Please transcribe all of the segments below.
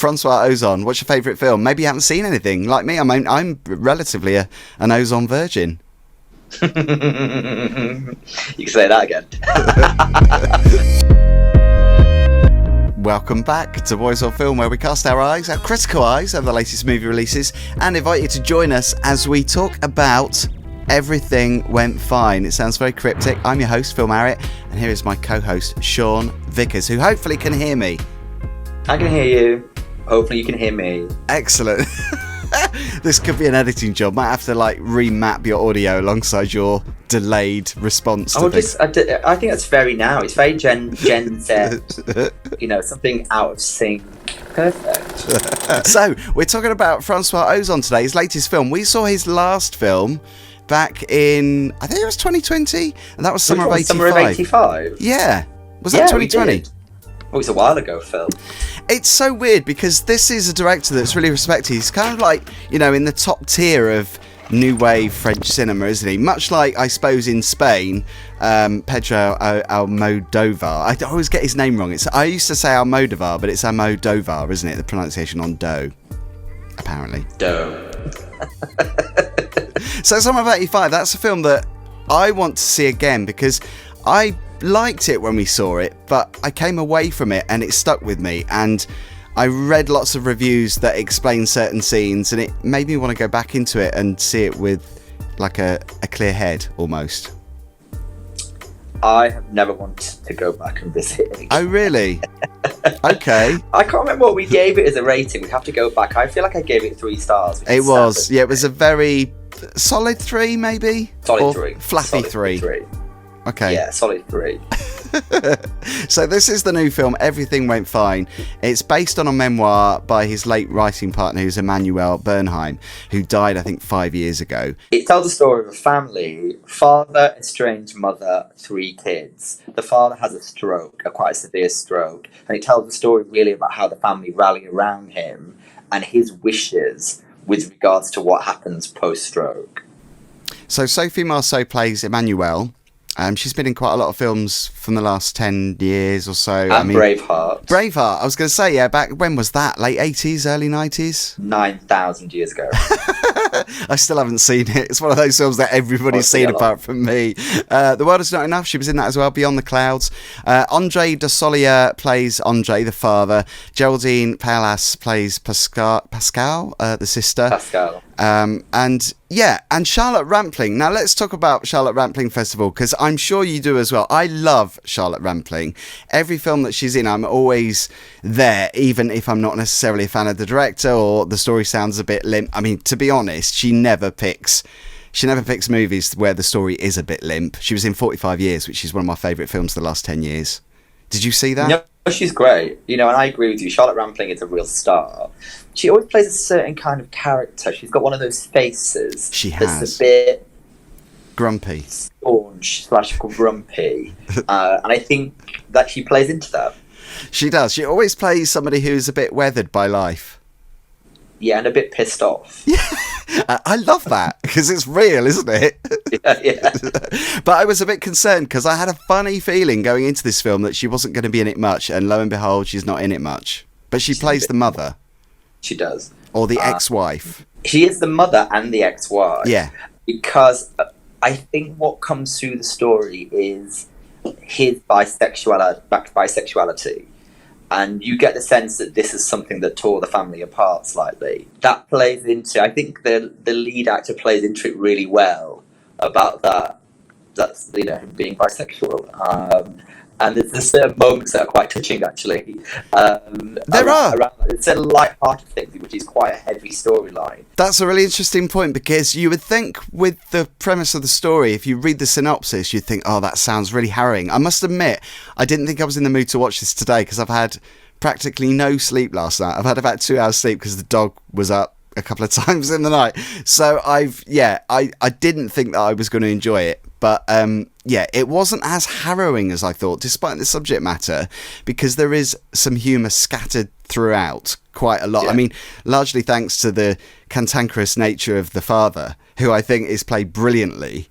Francois Ozon, what's your favourite film? Maybe you haven't seen anything. Like me, I'm relatively an Ozon virgin. You can say that again. Welcome back to Boys on Film, where we cast our critical eyes over the latest movie releases and invite you to join us as we talk about Everything Went Fine. It sounds very cryptic. I'm your host, Phil Marriott, and here is my co-host, Sean Vickers, who hopefully can hear me. I can hear you. Hopefully you can hear me. Excellent. This could be an editing job. Might have to remap your audio alongside your delayed response to things. I think that's very now. It's very Gen Z. Something out of sync. Perfect. So we're talking about Francois Ozon today. His latest film. We saw his last film back in, I think it was 2020, and that was Summer of 85. Summer of 85. Yeah. Was that 2020? Oh, it's a while ago, Phil. It's so weird because this is a director that's really respected. He's kind of in the top tier of new wave French cinema, isn't he? Much like, I suppose, in Spain, Pedro Almodovar. I always get his name wrong. I used to say Almodovar, but it's Almodovar, isn't it? The pronunciation on dough, apparently. Dough. So Summer of 85, that's a film that I want to see again because I liked it when we saw it, but I came away from it and it stuck with me, and I read lots of reviews that explain certain scenes, and it made me want to go back into it and see it with a clear head almost. I have never wanted to go back and visit it again. Oh really? Okay. I can't remember what we gave it as a rating. We have to go back. I feel like I gave it 3 stars. It was a very solid 3 maybe? Solid 3. Fluffy 3. Okay. Yeah, solid 3. So this is the new film, Everything Went Fine. It's based on a memoir by his late writing partner, who's Emmanuel Bernheim, who died, I think, 5 years ago. It tells the story of a family, father, estranged mother, 3 kids. The father has a stroke, quite a severe stroke, and it tells the story really about how the family rally around him and his wishes with regards to what happens post-stroke. So Sophie Marceau plays Emmanuel. She's been in quite a lot of films from the last 10 years or so. And Braveheart. Braveheart, I was going to say, yeah, back, when was that? Late 80s, early 90s? 9,000 years ago. I still haven't seen it. It's one of those films that everybody's seen apart from me. The World Is Not Enough, she was in that as well, Beyond the Clouds. André Dussollier plays André, the father. Geraldine Palas plays Pascal, the sister. Pascal. And Charlotte Rampling. Now let's talk about Charlotte Rampling first of all, because I'm sure you do as well. I love Charlotte Rampling. Every film that she's in, I'm always there, even if I'm not necessarily a fan of the director or the story sounds a bit limp. I mean, to be honest, she never picks movies where the story is a bit limp. She was in 45 Years, which is one of my favourite films the last 10 years. Did you see that? No, she's great. And I agree with you. Charlotte Rampling is a real star. She always plays a certain kind of character. She's got one of those faces. She has. That's a bit grumpy. Staunch/grumpy. And I think that she plays into that. She does. She always plays somebody who's a bit weathered by life. Yeah, and a bit pissed off. Yeah, I love that because it's real, isn't it? Yeah. But I was a bit concerned because I had a funny feeling going into this film that she wasn't going to be in it much, and lo and behold, she's not in it much. But she's plays the mother. She does. Or the ex-wife. She is the mother and the ex-wife. Yeah. Because I think what comes through the story is his bisexuality. And you get the sense that this is something that tore the family apart slightly. That plays into, I think the lead actor plays into it really well about that. That's, him being bisexual. And there's certain moments that are quite touching, actually. There are. It's a light-hearted thing, which is quite a heavy storyline. That's a really interesting point, because you would think with the premise of the story, if you read the synopsis, you'd think, oh, that sounds really harrowing. I must admit, I didn't think I was in the mood to watch this today, because I've had practically no sleep last night. I've had about 2 hours sleep because the dog was up a couple of times in the night. So I didn't think that I was going to enjoy it. But it wasn't as harrowing as I thought, despite the subject matter, because there is some humour scattered throughout quite a lot. Yeah. I mean, largely thanks to the cantankerous nature of the father, who I think is played brilliantly.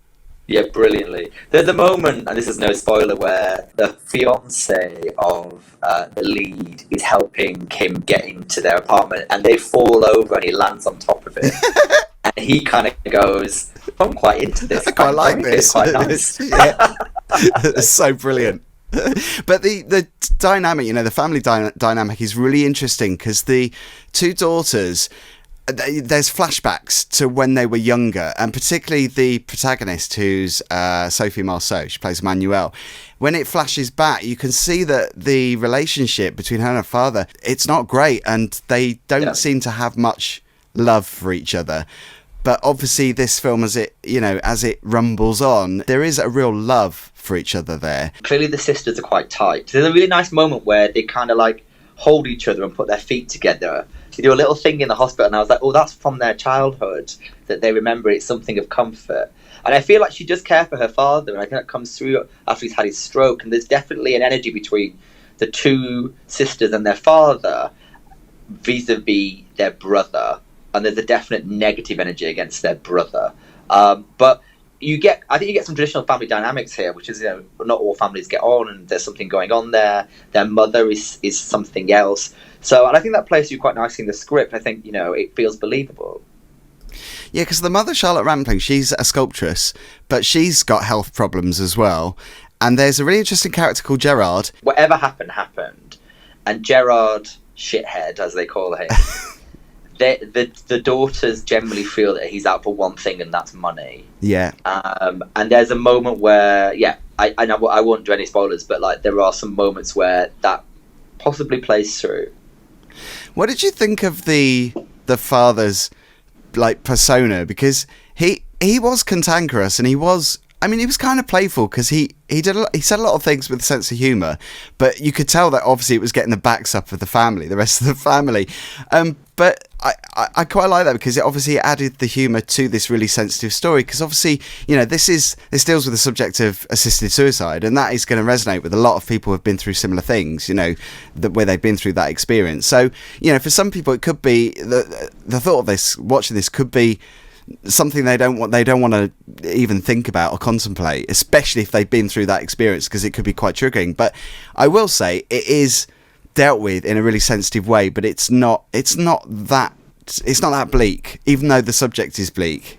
Yeah, brilliantly. There's a moment, and this is no spoiler, where the fiance of the lead is helping Kim get into their apartment, and they fall over, and he lands on top of it, and he kind of goes, "I'm quite into this. I quite like It's this. quite nice." Yeah. It's so brilliant. But the dynamic, the family dynamic is really interesting because the two daughters, there's flashbacks to when they were younger, and particularly the protagonist, who's Sophie Marceau. She plays Manuel. When it flashes back, you can see that the relationship between her and her father, it's not great, and they don't seem to have much love for each other. But obviously this film, as it rumbles on, there is a real love for each other there. Clearly the sisters are quite tight. There's a really nice moment where they kind of like hold each other and put their feet together. They do a little thing in the hospital, and I was like, oh, that's from their childhood, that they remember. It's something of comfort. And I feel like she does care for her father, and I think that comes through after he's had his stroke, and there's definitely an energy between the two sisters and their father vis-a-vis their brother, and there's a definite negative energy against their brother. But I think you get some traditional family dynamics here, which is, not all families get on, and there's something going on there. Their mother is something else. So, and I think that plays through quite nicely in the script. I think, it feels believable. Yeah, because the mother, Charlotte Rampling, she's a sculptress, but she's got health problems as well. And there's a really interesting character called Gerard. Whatever happened. And Gerard, shithead, as they call him, the daughters generally feel that he's out for one thing, and that's money. Yeah. And there's a moment where, I know I won't do any spoilers, but like there are some moments where that possibly plays through. What did you think of the father's persona? Because he was cantankerous, and he was kind of playful, because he said a lot of things with a sense of humour, but you could tell that obviously it was getting the backs up of the rest of the family. But I quite like that, because it obviously added the humour to this really sensitive story, because obviously, this deals with the subject of assisted suicide, and that is going to resonate with a lot of people who have been through similar things, where they've been through that experience. So, for some people, it could be the thought of watching this could be something they don't want to even think about or contemplate, especially if they've been through that experience, because it could be quite triggering. But I will say it is dealt with in a really sensitive way, but it's not that bleak, even though the subject is bleak.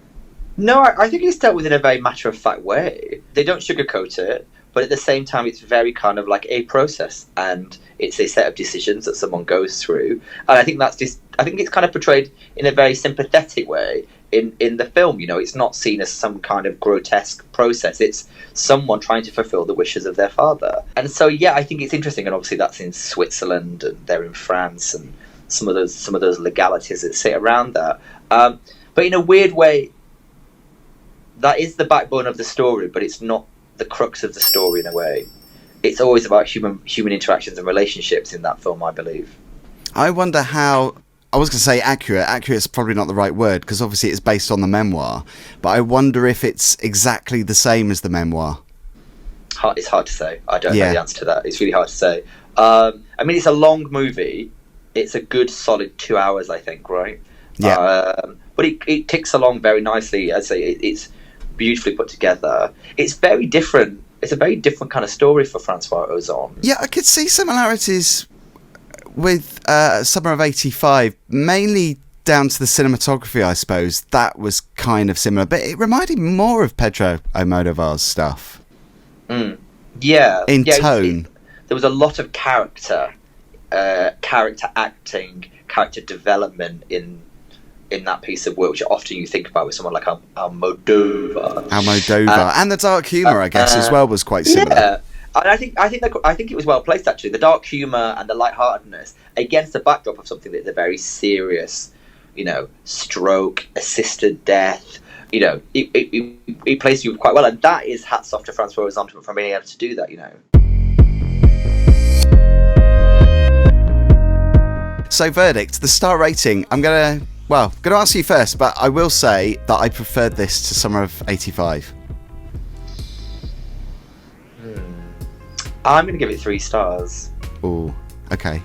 No, I think it's dealt with in a very matter-of-fact way. They don't sugarcoat it, but at the same time it's very kind of like a process, and it's a set of decisions that someone goes through. And I think I think it's kind of portrayed in a very sympathetic way in the film. It's not seen as some kind of grotesque process. It's someone trying to fulfill the wishes of their father. And so, I think it's interesting. And obviously that's in Switzerland, and they're in France, and some of those legalities that sit around that. But in a weird way, that is the backbone of the story, but it's not the crux of the story in a way. It's always about human interactions and relationships in that film, I believe. I wonder how... I was going to say accurate. Accurate is probably not the right word, because obviously it's based on the memoir. But I wonder if it's exactly the same as the memoir. It's hard to say. I don't know the answer to that. It's really hard to say. It's a long movie. It's a good solid 2 hours, I think, right? Yeah. But it ticks along very nicely. I'd say it's beautifully put together. It's very different. It's a very different kind of story for Francois Ozon. Yeah, I could see similarities with Summer of '85, mainly down to the cinematography, I suppose. That was kind of similar, but it reminded me more of Pedro Almodovar's stuff. Yeah. In tone. There was a lot of character acting, character development in that piece of work, which often you think about with someone like Almodovar. And the dark humour, I guess, as well, was quite similar. Yeah. And I think it was well placed, actually. The dark humour and the lightheartedness against the backdrop of something that's a very serious, stroke, assisted death. It plays you quite well, and that is hats off to Francois Ozon for being able to do that. So, verdict, the star rating. I'm gonna ask you first, but I will say that I preferred this to Summer of '85. I'm going to give it 3 stars. Oh, okay.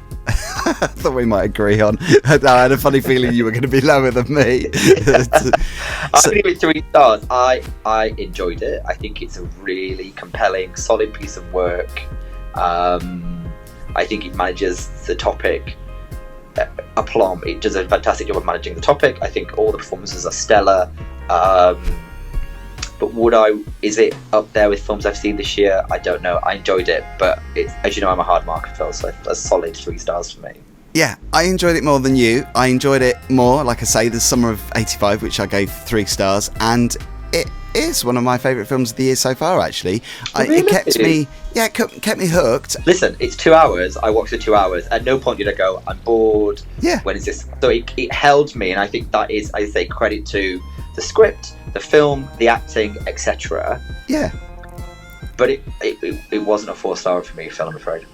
I thought we might agree on. I had a funny feeling you were going to be lower than me. I give it 3 stars. I enjoyed it. I think it's a really compelling, solid piece of work. I think it manages the topic aplomb. It does a fantastic job of managing the topic. I think all the performances are stellar. But is it up there with films I've seen this year? I don't know. I enjoyed it, but it's, as you know, I'm a hard marker, Phil, so a solid 3 stars for me. Yeah, I enjoyed it more than you. I enjoyed it more, like I say, the Summer of 85, which I gave 3 stars, and it is one of my favourite films of the year so far, actually. Really? It kept me hooked. Listen, it's 2 hours. I watched the 2 hours. At no point did I go, I'm bored. Yeah. When is this? So it held me, and I think that is, I say, credit to the script, the film, the acting, etc. Yeah. But it wasn't a 4-star for me, Phil, I'm afraid.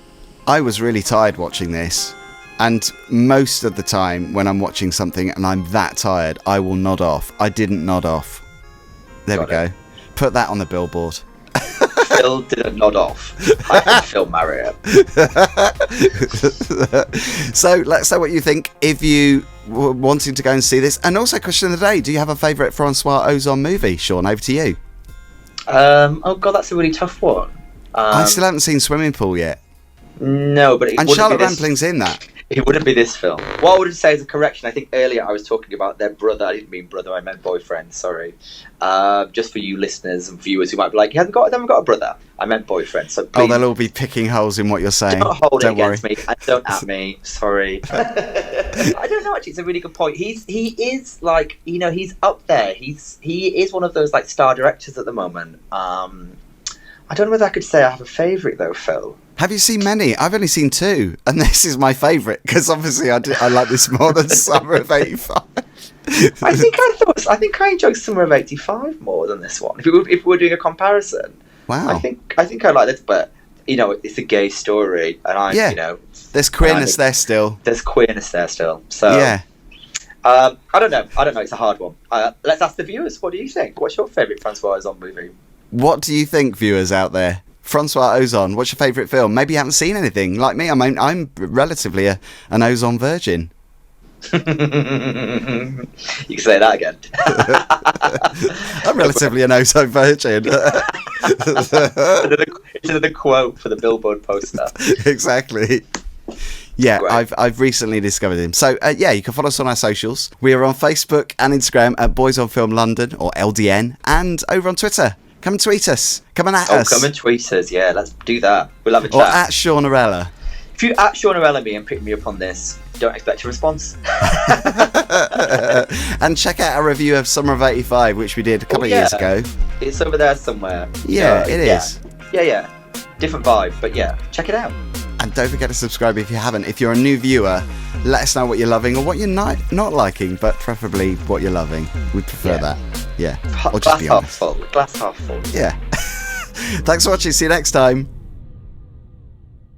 I was really tired watching this. And most of the time when I'm watching something and I'm that tired, I will nod off. I didn't nod off. There we go. Put that on the billboard. Phil didn't nod off. I can Phil Marriott. So let's know what you think if you were wanting to go and see this. And also, question of the day, do you have a favourite Francois Ozon movie? Sean, over to you. Oh God, that's a really tough one. I still haven't seen Swimming Pool yet. No, but and Charlotte Rampling's in that. It wouldn't be this film. What I would say is a correction. I think earlier I was talking about their brother. I didn't mean brother. I meant boyfriend. Sorry. Just for you listeners and viewers who might be like, they haven't got a brother. I meant boyfriend. So please, they'll all be picking holes in what you're saying. Don't hold it against worry. me. And don't at me. Sorry. I don't know. Actually, it's a really good point. He is like, he's up there. He is one of those like star directors at the moment. I don't know whether I could say I have a favourite though, Phil. Have you seen many? I've only seen 2, and this is my favourite because obviously I like this more than Summer of 85. I think I enjoyed Summer of 85 more than this one. If we were doing a comparison, wow. I think I like this, but it's a gay story, and there's queerness there still. There's queerness there still. So yeah. I don't know. It's a hard one. Let's ask the viewers. What do you think? What's your favourite Francois Ozon movie? What do you think, viewers out there? Francois Ozon, what's your favourite film? Maybe you haven't seen anything. Like me, I'm relatively an Ozon virgin. You can say that again. I'm relatively an Ozon virgin. It's another quote for the billboard poster. Exactly. Yeah, great. I've recently discovered him. So, you can follow us on our socials. We are on Facebook and Instagram at Boys on Film London, or LDN, and over on Twitter. Come and tweet us. Come and at us. Come and tweet us. Yeah, let's do that. We'll have a chat. Or at Sean Orella. If you at Sean Orella me and pick me up on this, don't expect a response. And check out our review of Summer of 85, which we did a couple of years ago. It's over there somewhere. Yeah, it is. Yeah. Different vibe, but yeah, check it out. And don't forget to subscribe if you haven't. If you're a new viewer, let us know what you're loving or what you're not liking, but preferably what you're loving. We'd prefer that. Yeah. Or just be honest. Glass half full. Yeah. Thanks for watching. See you next time.